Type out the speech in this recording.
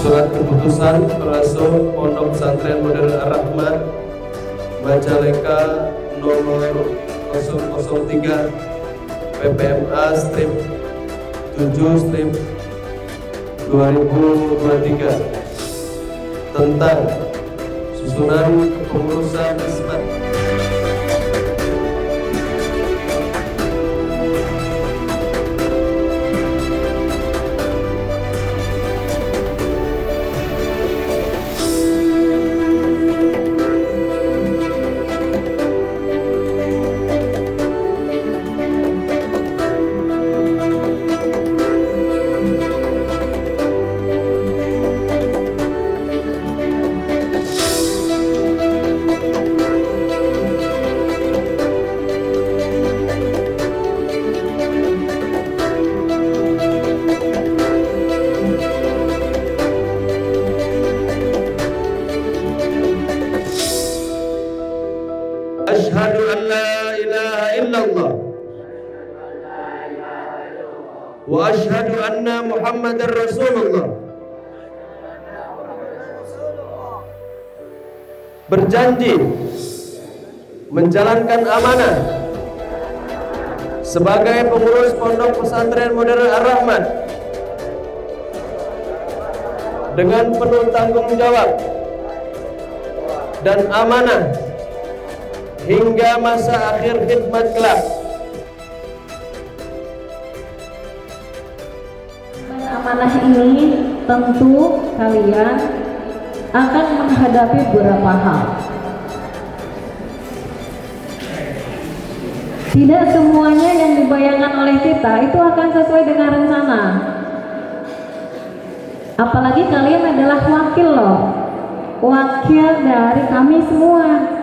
Surat keputusan pengasuh Pondok Pesantren Modern Ar-Rahman Majalengka nomor 003 PPMA strip 7 strip 2023 tentang susunan kepengurusan Hizmat. Asyhadu an la ilaha illallah wa asyhadu anna Muhammadar Rasulullah. Berjanji menjalankan amanah sebagai pengurus Pondok Pesantren Modern Ar-Rahman dengan penuh tanggung jawab dan amanah hingga masa akhir khidmat kelak. Amanah ini tentu kalian akan menghadapi beberapa hal. Tidak semuanya yang dibayangkan oleh kita itu akan sesuai dengan rencana. Apalagi kalian adalah wakil loh, wakil dari kami semua.